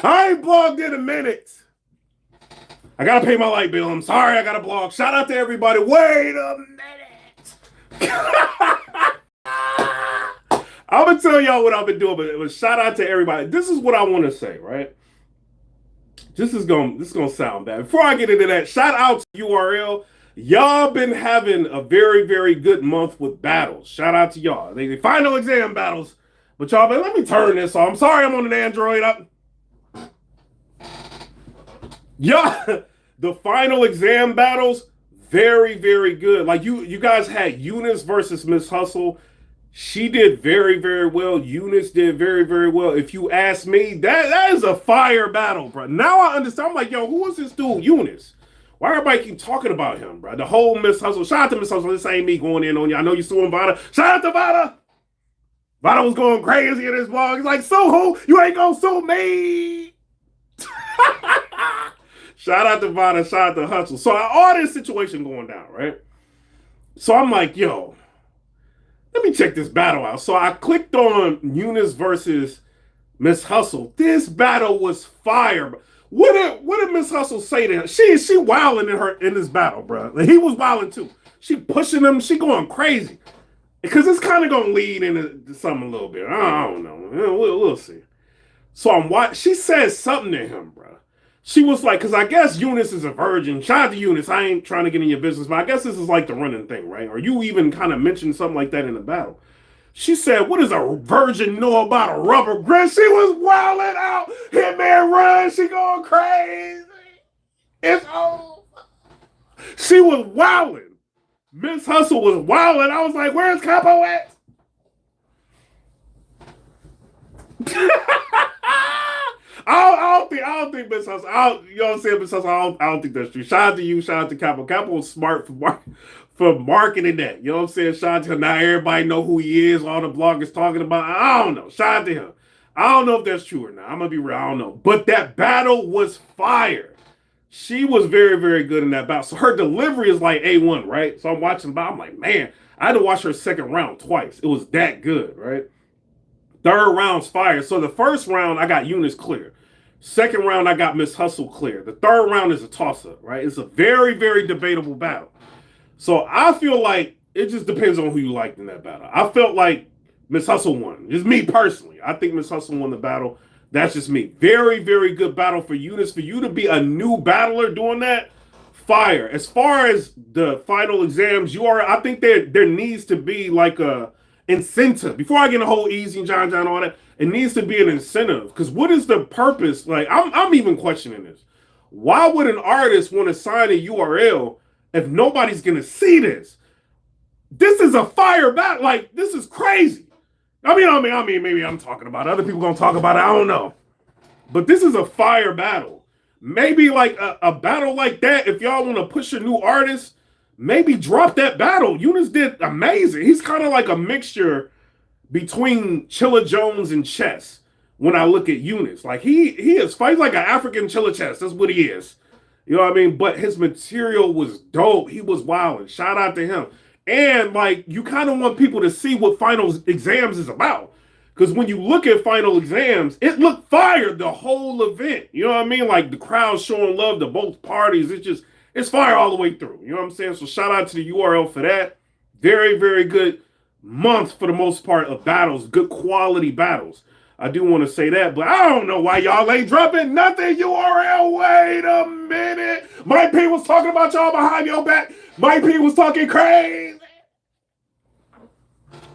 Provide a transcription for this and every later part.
I ain't blogged in a minute. I gotta pay my light bill. I'm sorry, I gotta blog. Shout out to everybody. Wait a minute. I'm gonna tell y'all what I've been doing, but it was shout out to everybody. This is what I want to say, right? This is gonna sound bad. Before I get into that, shout out to URL. Y'all been having a very, very good month with battles. Shout out to y'all. The final exam battles. But y'all, let me turn this off. I'm sorry I'm on an Android. Yeah, the final exam battles, very, very good. Like you guys had Eunice versus Miss Hustle. She did very, very well. Eunice did very, very well. If you ask me, that is a fire battle, bro. Now I understand. I'm like, yo, who is this dude, Eunice? Why everybody keep talking about him, bro? The whole Miss Hustle. Shout out to Miss Hustle. This ain't me going in on you. I know you're suing Vada. Shout out to Vada. Vada was going crazy in this blog. He's like, so who? You ain't gonna sue me. Shout out to Vada. Shout out to Hustle. So all this situation going down, right? So I'm like, yo, let me check this battle out. So I clicked on Eunice versus Miss Hustle. This battle was fire. What did Miss Hustle say to him? She wilding in this battle, bro. He was wilding too. She pushing him. She going crazy. Because it's kind of gonna lead into something a little bit. I don't know. We'll see. So she said something to him, bro. She was like, because I guess Eunice is a virgin. Shout out to Eunice. I ain't trying to get in your business, but I guess this is like the running thing, right? Or you even kind of mentioned something like that in the battle. She said, what does a virgin know about a rubber grip? She was wilding out. Hitman run. She going crazy. It's over. She was wilding. Miss Hustle was wilding. I was like, where's Capo at? I don't think Miss Hustle. You know what I'm saying, Miss Hustle? I don't think that's true. Shout out to you. Shout out to Capo. Capo was smart for marketing that. You know what I'm saying? Shout out to him. Now everybody know who he is. All the bloggers talking about. I don't know. Shout out to him. I don't know if that's true or not. I'm gonna be real. I don't know. But that battle was fire. She was very, very good in that battle. So her delivery is like A1, right? So I'm watching the battle. I'm like, man, I had to watch her second round twice. It was that good, right? Third round's fire. So the first round, I got Eunice clear. Second round, I got Miss Hustle clear. The third round is a toss-up, right? It's a very, very debatable battle. So I feel like it just depends on who you liked in that battle. I felt like Miss Hustle won. Just me personally. I think Miss Hustle won the battle. That's just me. Very, very good battle for Eunice. For you to be a new battler doing that, fire. As far as the final exams, I think there needs to be like a incentive. Before I get the whole Eazy and John and all that, it needs to be an incentive. Because what is the purpose? Like, I'm even questioning this. Why would an artist want to sign a URL if nobody's gonna see this? This is a fire battle. Like, this is crazy. I mean, maybe I'm talking about it. Other people gonna talk about it. I don't know. But this is a fire battle. Maybe like a battle like that, if y'all want to push a new artist, maybe drop that battle. Eunice did amazing. He's kind of like a mixture between Chilla Jones and Chess. When I look at Eunice, like he's like an African Chilla Chess. That's what he is. You know what I mean? But his material was dope. He was wild. Shout out to him. And like you kind of want people to see what final exams is about. Because when you look at final exams, it looked fire the whole event. You know what I mean? Like the crowd showing love to both parties. It's fire all the way through. You know what I'm saying? So shout out to the URL for that. Very, very good month for the most part of battles. Good quality battles. I do want to say that, but I don't know why y'all ain't dropping nothing. URL, wait a minute. Mike P was talking about y'all behind your back. Mike P was talking crazy.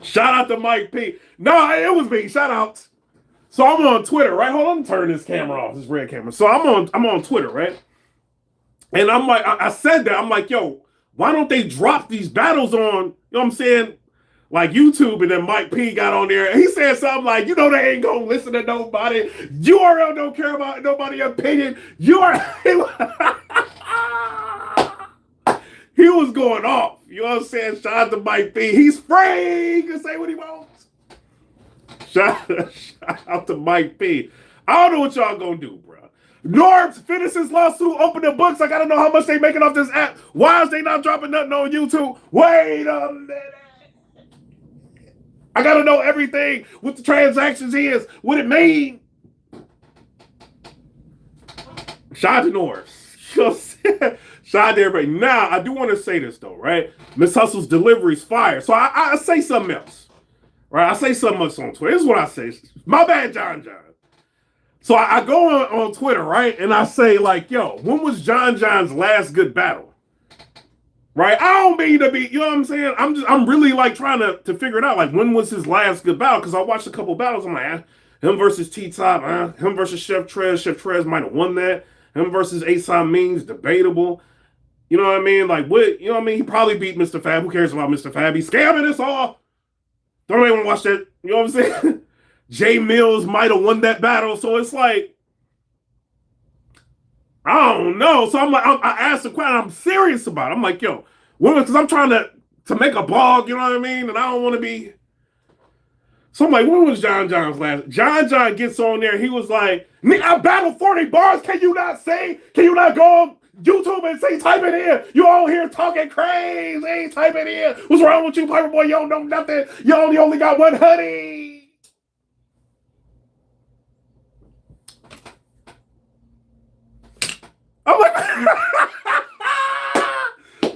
Shout out to Mike P. No, it was me. Shout out. So I'm on Twitter, right? Hold on, turn this camera off, this red camera. So I'm on Twitter, right? And I'm like, I said that. I'm like, yo, why don't they drop these battles on, you know what I'm saying? Like YouTube, and then Mike P got on there. And he said something like, you know, they ain't gonna listen to nobody. URL don't care about nobody's opinion. He was going off. You know what I'm saying? Shout out to Mike P. He's free. He can say what he wants. Shout out to Mike P. I don't know what y'all gonna do, bro. Norbs, finish this lawsuit, open the books. I gotta know how much they making off this app. Why is they not dropping nothing on YouTube? Wait a minute. I gotta know everything, what the transactions is, what it mean. Shout out to Norris. You know what I'm saying? Shout out to everybody. Now, I do want to say this, though, right? Miss Hustle's delivery's fire. So I say something else, right? I say something else on Twitter. This is what I say. My bad, John. So I go on Twitter, right? And I say, like, yo, when was John's last good battle? Right? I don't mean to be, you know what I'm saying? I'm really like trying to figure it out. Like, when was his last good battle? Because I watched a couple battles. I'm like, him versus T-Top, him versus Chef Trez. Chef Trez might have won that. Him versus Asam Means, debatable. You know what I mean? Like, what, you know what I mean? He probably beat Mr. Fab. Who cares about Mr. Fab? He's scamming us all. Don't even want to watch that. You know what I'm saying? Jay Mills might have won that battle. So it's like, I don't know. So I'm like, I asked the question. I'm serious about it. I'm like, yo, because I'm trying to make a blog, you know what I mean? And I don't want to be. So I'm like, when was John's last? John gets on there. He was like, I battled 40 bars. Can you not say? Can you not go on YouTube and say, type it in? You all here talking crazy. Type it in. What's wrong with you, PIPERBOY? You don't know nothing. You only got one hoodie. I'm like,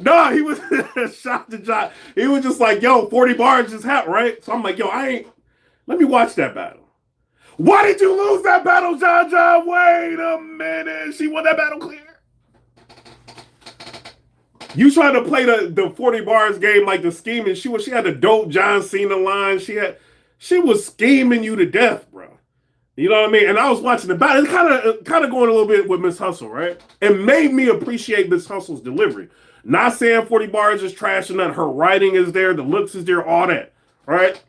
nah, he was shocked to John. He was just like, yo, 40 bars just happened, right? So I'm like, yo, let me watch that battle. Why did you lose that battle, John? Wait a minute. She won that battle clear. You trying to play the 40 bars game like the scheming. She had the dope John Cena line. She was scheming you to death, bro. You know what I mean? And I was watching the battle. It's kind of going a little bit with Miss Hustle, right? It made me appreciate Miss Hustle's delivery. Not saying 40 bars is trash or nothing. Her writing is there. The looks is there. All that, right?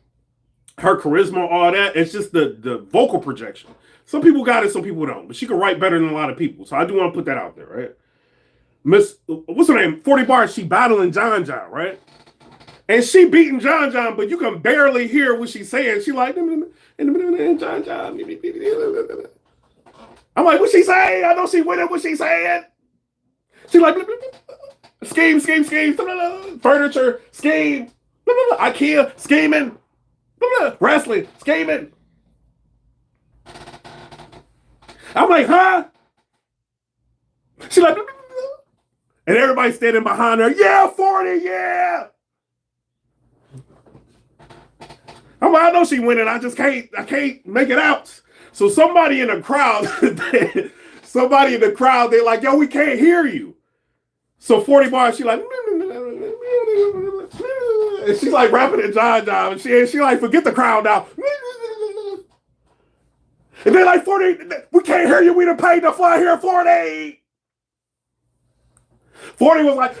Her charisma, all that. It's just the vocal projection. Some people got it, some people don't. But she can write better than a lot of people. So I do want to put that out there, right? What's her name? 40 bars, she battling John, right? And she beating John, but you can barely hear what she's saying. She like, John. I'm like, what she saying? I know she winning. What she saying? She like, scheme, furniture, scheme, IKEA, scheming, wrestling, scheming. I'm like, huh? She like, and everybody standing behind her. Yeah, 40, yeah. I'm like, I know she winning. I can't make it out. So somebody in the crowd, they're like, yo, we can't hear you. So 40 bars, she like, and she's like rapping at John, and she like, forget the crowd now. And they're like, 40, we can't hear you. We done paid to fly here, 40. 40 was like,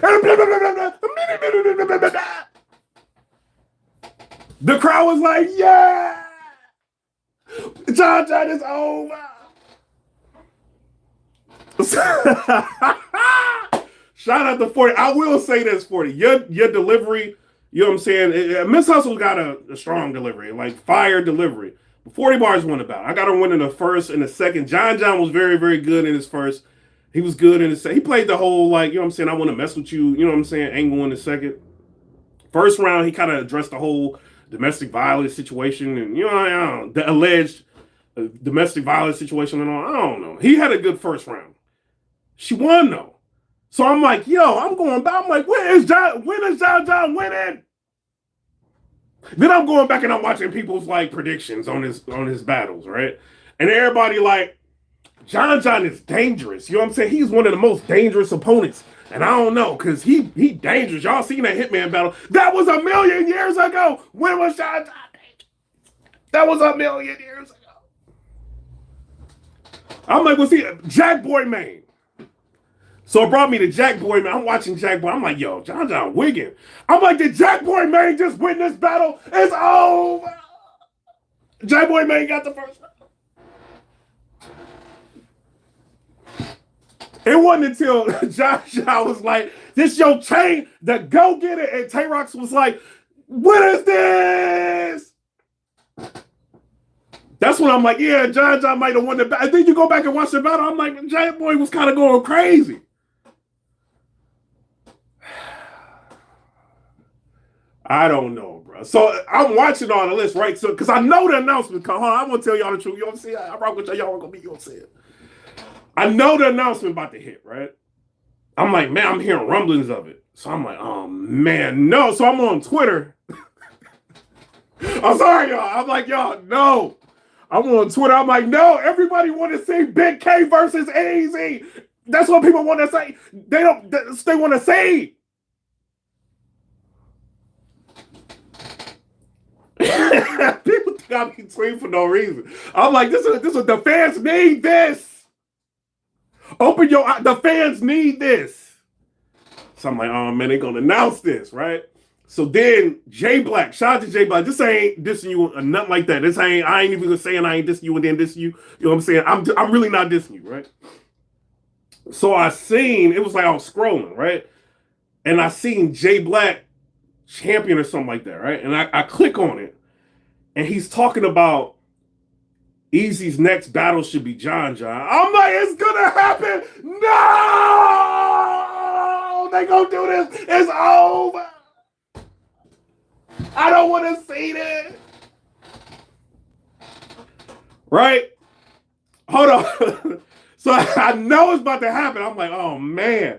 the crowd was like, yeah, John is over. Shout out to 40. I will say this, 40. Your delivery, you know what I'm saying? Miss Hustle got a strong delivery, like fire delivery. 40 bars won about. I got her winning the first and the second. John was very, very good in his first. He was good in his second. He played the whole, like, you know what I'm saying, I want to mess with you, you know what I'm saying, angle in the second. First round, he kind of addressed the whole domestic violence situation and, you know, the alleged domestic violence situation and all. I don't know. He had a good first round. She won, though. So I'm like, yo, I'm going back. I'm like, when is John winning? Then I'm going back and I'm watching people's, like, predictions on his battles, right? And everybody, like, John is dangerous. You know what I'm saying? He's one of the most dangerous opponents. And I don't know, because he dangerous. Y'all seen that Hitman battle? That was 1,000,000 years ago. When was John dangerous? That was 1,000,000 years ago. I'm like, what's he? Jack Boy Main. So it brought me to Jack Boy Main. I'm watching Jack Boy. I'm like, yo, John Wiggin. I'm like, did Jack Boy Main just win this battle? It's over. Jack Boy Main got the first round. It wasn't until John was like, this your chain, the go get it. And Tay-Rox was like, what is this? That's when I'm like, yeah, John might have won the battle. And then you go back and watch the battle. I'm like, Jack Boy was kind of going crazy. I don't know, bro. So I'm watching all the list, right? So, because I know the announcement. Hold on, I want to tell y'all the truth. You know what I'm saying? I rock with y'all. Y'all are going to be, you know what I'm saying? I know the announcement about to hit, right? I'm like, man, I'm hearing rumblings of it. So I'm like, oh man, no. So I'm on Twitter. I'm sorry, y'all. I'm like, y'all, no. I'm on Twitter. I'm like, no, everybody want to see Big K versus Eazy. That's what people want to say. They want to say. People think I be tweeting for no reason. I'm like, this is the fans need this. Open your eyes. The fans need this. So I'm like, oh man, they gonna announce this, right? So then J Black, shout out to J Black. This ain't dissing you or nothing like that. I ain't even saying I ain't dissing you and then dissing you. You know what I'm saying? I'm really not dissing you, right? So I seen, it was like I was scrolling, right? And I seen J Black champion or something like that, right? And I click on it, and he's talking about Eazy's next battle should be John John. I'm like, it's gonna happen. No, they gonna do this. It's over. I don't want to see this. Right? Hold on. So I know it's about to happen. I'm like, oh man.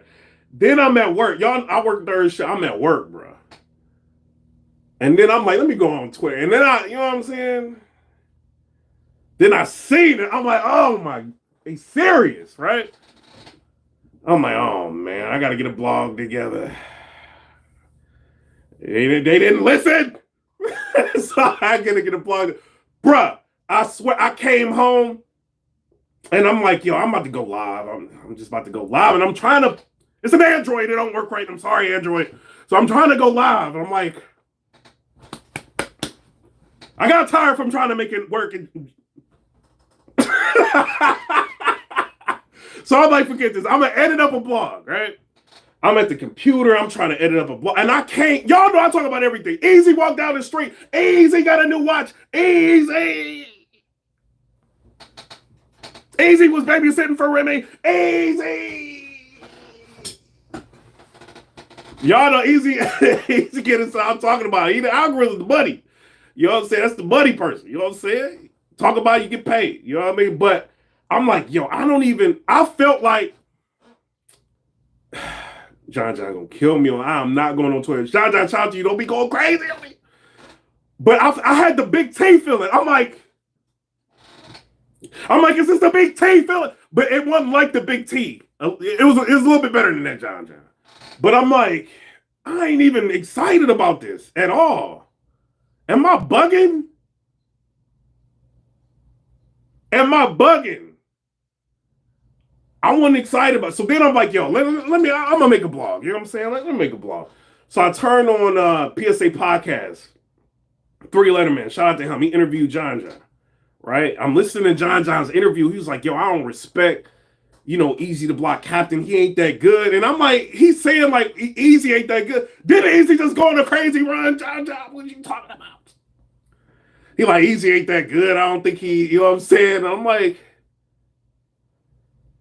Then I'm at work. Y'all, I work third shift. I'm at work, bro. And then I'm like, let me go on Twitter. And then you know what I'm saying? Then I seen it. I'm like, oh my, he's serious, right? I'm like, oh man, I gotta get a blog together. They didn't listen. So I gotta get a blog. Bruh, I swear I came home and I'm like, yo, I'm about to go live. I'm just about to go live. And I'm trying to, it's an Android. It don't work right. I'm sorry, Android. So I'm trying to go live. I'm like, I got tired from trying to make it work. So I'm like, forget this. I'm going to edit up a blog, right? I'm at the computer. I'm trying to edit up a blog. And I can't. Y'all know I talk about everything. Eazy walked down the street. Eazy got a new watch. Eazy. Eazy was babysitting for Remy. Eazy. Y'all know Eazy. Eazy getting so I'm talking about. He the algorithm's the buddy. You know what I'm saying? That's the buddy person. You know what I'm saying? Talk about it, you get paid. You know what I mean? But I'm like, yo, I felt like John gonna kill me. I'm not going on Twitter. John, shout out to you. Don't be going crazy on me. But I had the big T feeling. I'm like, is this the big T feeling? But it wasn't like the big T. It was a little bit better than that, John. But I'm like, I ain't even excited about this at all. Am I bugging? I wasn't excited about it. So then I'm like, yo, I'm gonna make a blog. You know what I'm saying? Let me make a blog. So I turned on PSA Podcast. 3 Letterman. Shout out to him. He interviewed John. Right? I'm listening to John's interview. He was like, yo, I don't respect, Eazy the Block Captain. He ain't that good. And I'm like, he's saying like Eazy ain't that good. Did Eazy just go on a crazy run? John, what are you talking about? He like, Eazy ain't that good. I don't think he, you know what I'm saying? And I'm like,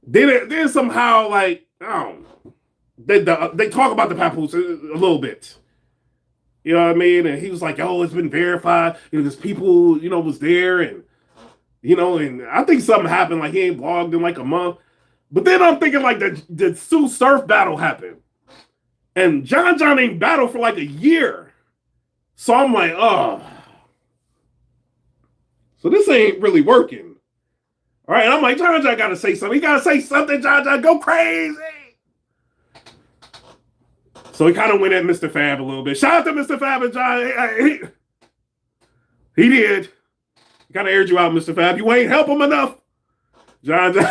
then somehow like, I don't know. They talk about the Papoose a little bit. You know what I mean? And he was like, oh, it's been verified. There's people, was there. And, and I think something happened. Like he ain't blogged in like a month. But then I'm thinking like the Sue Surf battle happened. And John ain't battled for like a year. So I'm like, oh. So this ain't really working. All right, and I'm like, John got to say something. He got to say something, John, go crazy. So he kind of went at Mr. Fab a little bit. Shout out to Mr. Fab and John. He did. He kind of aired you out, Mr. Fab. You ain't help him enough. John 3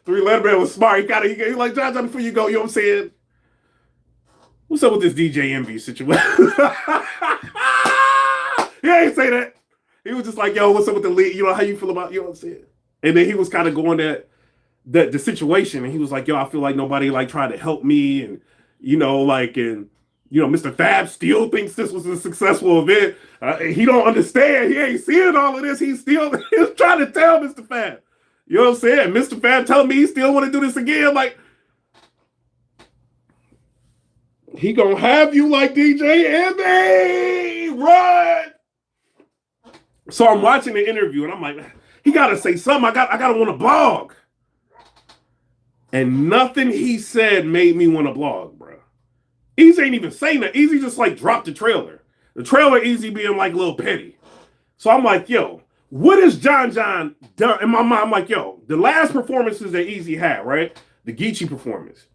Letterman was smart. He like, John, before you go, you know what I'm saying? What's up with this DJ Envy situation? He ain't say that. He was just like, yo, what's up with the league? How you feel about, you know what I'm saying? And then he was kind of going at the situation. And he was like, yo, I feel like nobody like tried to help me. And, Mr. Fab still thinks this was a successful event. He don't understand. He ain't seeing all of this. He's trying to tell Mr. Fab. You know what I'm saying? Mr. Fab telling me he still want to do this again. Like, he gonna have you like DJ Envy. Run. So I'm watching the interview and I'm like, he gotta say something. I gotta want to blog. And nothing he said made me want to blog, bro. Eazy ain't even saying that. Eazy just like dropped the trailer. The trailer Eazy being like Lil Petty. So I'm like, yo, what is John John done? In my mind, I'm like, yo, the last performances that Eazy had, right? The Geechee performance.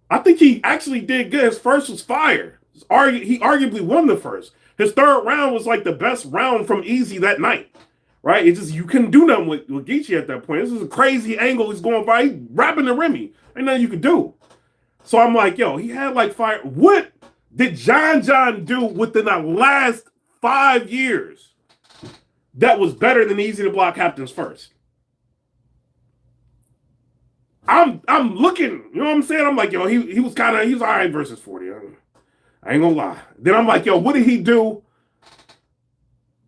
I think he actually did good. His first was fire. He arguably won the first. His third round was like the best round from Eazy that night. Right? It's just you couldn't do nothing with Geechee at that point. This is a crazy angle he's going by. He's rapping the Remy. Ain't nothing you could do. So I'm like, yo, he had like fire. What did John John do within the last 5 years that was better than Eazy the Block Captain's first? I'm looking, you know what I'm saying? I'm like, yo, he was all right versus 40. I ain't gonna lie. Then I'm like, yo, what did he do?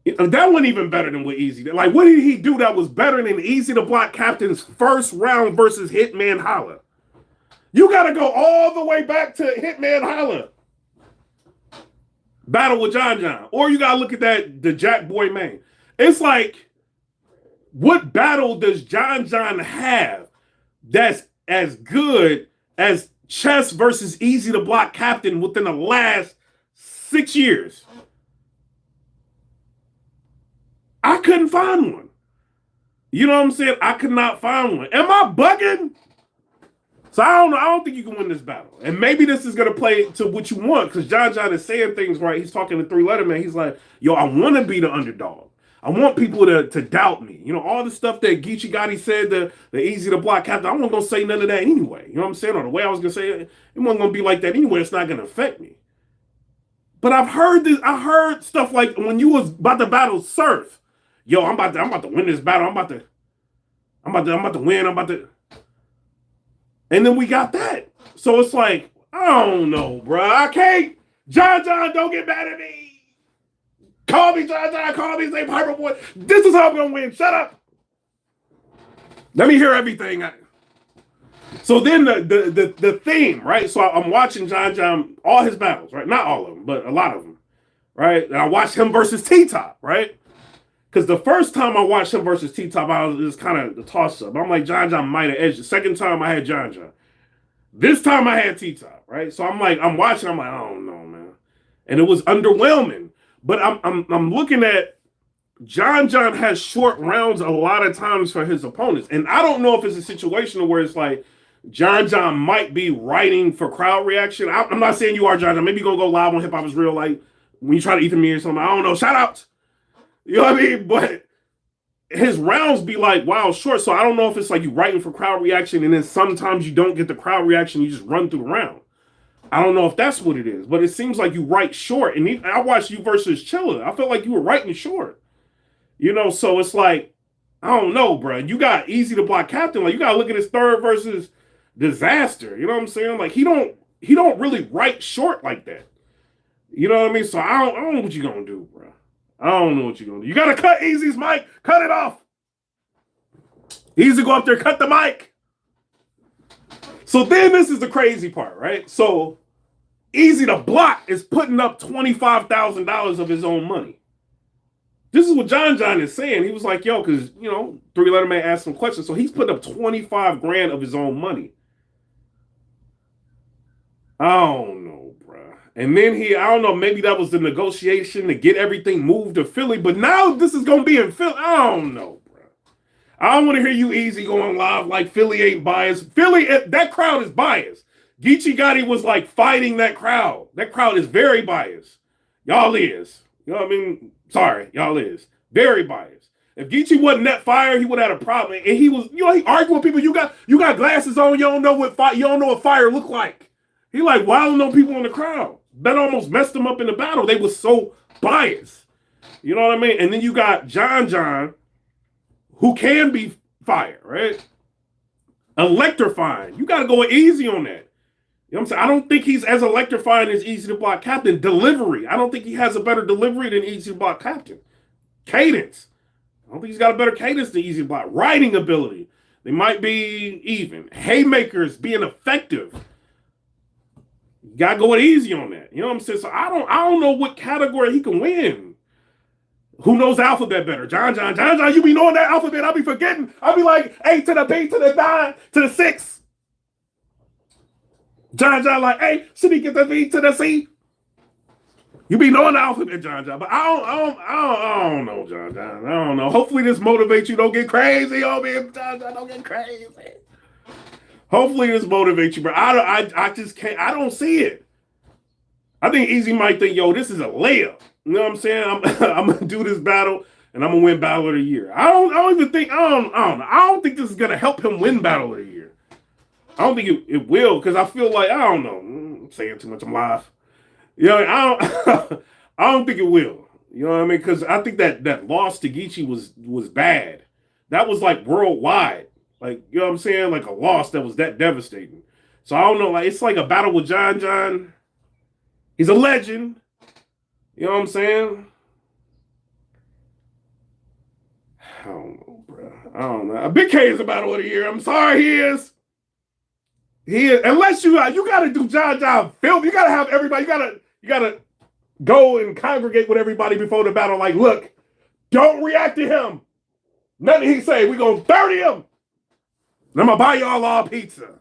That wasn't even better than what Eazy did. Like, what did he do that was better than Eazy the Block Captain's first round versus Hitman Holla? You got to go all the way back to Hitman Holla. Battle with John John. Or you got to look at the Jack Boy Main. It's like, what battle does John John have that's as good as Chess versus Eazy the Block Captain within the last 6 years? I couldn't find one. You know what I'm saying? I could not find one. Am I bugging? So I don't know. I don't think you can win this battle. And maybe this is going to play to what you want because John John is saying things right. He's talking to Three Letter Man. He's like, yo, I want to be the underdog. I want people to doubt me. You know, all the stuff that Geechee Gotti said, the Eazy the Block Captain, I wasn't going to say none of that anyway. You know what I'm saying? Or the way I was going to say it, it wasn't going to be like that anyway. It's not going to affect me. But I've heard this. I heard stuff like when you was about to battle Surf. Yo, I'm about to win this battle. I'm about to win. And then we got that. So it's like, I don't know, bro. I can't. John John, don't get mad at me. Call me John John. Call me say PIPERBOY. This is how I'm gonna win. Shut up. Let me hear everything. So then the theme, right? So I'm watching John John, all his battles, right? Not all of them, but a lot of them, right? And I watched him versus T-Top, right? Because the first time I watched him versus T-Top, I was just kind of the toss-up. I'm like, John John might have edged. The second time I had John John. This time I had T-Top, right? So I'm like, I'm watching, I'm like, I don't know, man. And it was underwhelming. But I'm looking at John John has short rounds a lot of times for his opponents. And I don't know if it's a situation where it's like John John might be writing for crowd reaction. I'm not saying you are John John. Maybe you're going to go live on Hip Hop Is Real, like when you try to ether me or something. I don't know. Shout out. You know what I mean? But his rounds be like, wow, short. So I don't know if it's like you writing for crowd reaction and then sometimes you don't get the crowd reaction. You just run through the round. I don't know if that's what it is, but it seems like you write short. And I watched you versus Chilla. I felt like you were writing short. You know, so it's like, I don't know, bro. You got Eazy the Block Captain. Like, you got to look at his third versus Disaster. You know what I'm saying? Like, he don't really write short like that. You know what I mean? So I don't know what you're going to do, bro. I don't know what you're going to do. You got to cut Eazy's mic. Cut it off. Eazy go up there, cut the mic. So then this is the crazy part, right? So Eazy the Block is putting up $25,000 of his own money. This is what John John is saying. He was like, yo, because, you know, Three Letter Man asked some questions. So he's putting up 25 grand of his own money. I don't know, bro. And then I don't know, maybe that was the negotiation to get everything moved to Philly. But now this is going to be in Philly. I don't know, bro. I don't want to hear you Eazy going live like Philly ain't biased. Philly, that crowd is biased. Geechee Gotti was like fighting that crowd. That crowd is very biased. Y'all is. You know what I mean? Sorry, y'all is. Very biased. If Geechee wasn't that fire, he would have had a problem. And he was, you know, he arguing with people. You got glasses on, you don't know what fire look like. He like wilding on people in the crowd. That almost messed him up in the battle. They was so biased. You know what I mean? And then you got John John, who can be fire, right? Electrifying. You got to go easy on that. You know what I'm saying? I don't think he's as electrifying as Eazy the Block Captain. Delivery. I don't think he has a better delivery than Eazy the Block Captain. Cadence. I don't think he's got a better cadence than Eazy the Block. Writing ability. They might be even. Haymakers being effective. You gotta go easy on that. You know what I'm saying? So I don't know what category he can win. Who knows the alphabet better? John John, you be knowing that alphabet. I'll be forgetting. I'll be like A to the B to the 9 to the 6. John like, hey, should he get the V to the C? You be knowing the alphabet, John. But I don't know, John. I don't know. Hopefully this motivates you. Don't get crazy on me, John. Don't get crazy. Hopefully this motivates you, bro. I just can't. I don't see it. I think Eazy might think, yo, this is a layup. You know what I'm saying? I'm gonna do this battle and I'm gonna win Battle of the Year. I don't even think. I don't think this is gonna help him win Battle of the Year. I don't think it will, because I feel like, I don't know. I'm saying too much. I'm live. You know, I don't think it will. You know what I mean? Because I think that loss to Geechee was bad. That was like worldwide. Like, you know what I'm saying? Like a loss that was that devastating. So I don't know. Like, it's like a battle with John. He's a legend. You know what I'm saying? I don't know, bro. I don't know. Big K is a battle of the year. I'm sorry, he is. He is. Unless you got to do John film. You got to have everybody. You gotta go and congregate with everybody before the battle. Like, look, don't react to him. Nothing he say. We gonna 30 him. And I'm gonna buy y'all all pizza.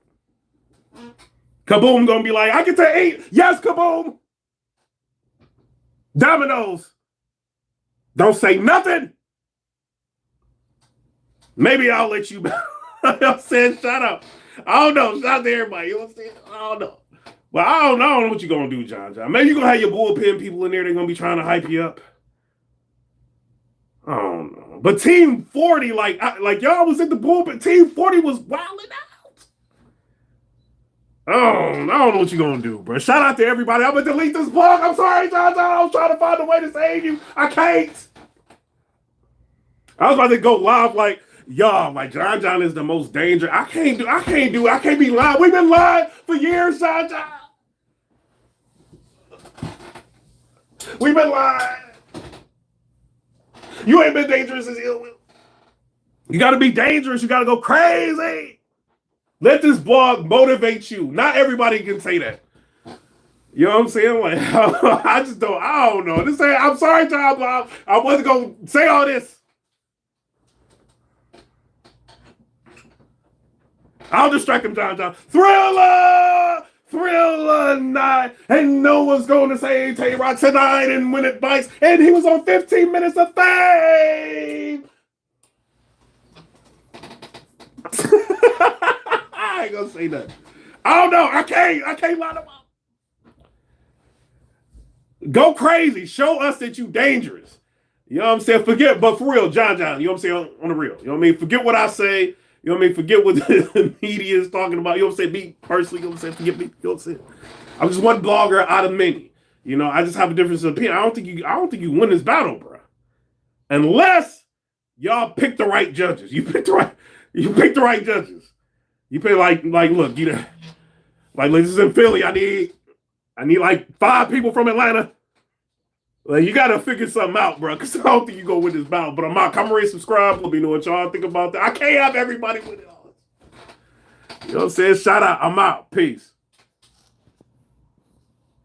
Kaboom gonna be like, I get to eat. Yes, Kaboom. Dominoes. Don't say nothing. Maybe I'll let you. I'm saying, shut up. I don't know. Shout out to everybody. You know what I'm saying? I don't know. But I don't know what you're going to do, John. Maybe you're going to have your bullpen people in there. They're going to be trying to hype you up. I don't know. But Team 40, like y'all was at the bullpen. Team 40 was wilding out. I don't know what you're going to do, bro. Shout out to everybody. I'm going to delete this blog. I'm sorry, John. I was trying to find a way to save you. I can't. I was about to go live like, y'all, like John is the most dangerous. I can't be lying. We've been lying for years, John. We've been lying. You ain't been dangerous as ill will. You got to be dangerous. You got to go crazy. Let this blog motivate you. Not everybody can say that. You know what I'm saying? Like, I don't know. I'm sorry, John, but I wasn't going to say all this. I'll distract him, John. Thriller night. And no one's going to say Tay-Rock tonight and when it bites. And he was on 15 minutes of fame. I ain't going to say nothing. I don't know. I can't line them up. Go crazy. Show us that you dangerous. You know what I'm saying? But for real, John, you know what I'm saying? On the real. You know what I mean? Forget what I say. You know what I mean? Forget what the media is talking about. You know what I'm saying? Me personally, you know what I'm saying? Forget me. You know what I'm saying? I'm just one blogger out of many. You know, I just have a difference of opinion. I don't think you win this battle, bro. Unless y'all pick the right judges. You pick the right judges. You pick like look, you know, like this is in Philly. I need like 5 people from Atlanta. Like, you gotta figure something out, bro. Cause I don't think you go win this battle. But I'm out. Come rate, subscribe. Let me know what y'all think about that. I can't have everybody win it all. You know what I'm saying? Shout out. I'm out. Peace.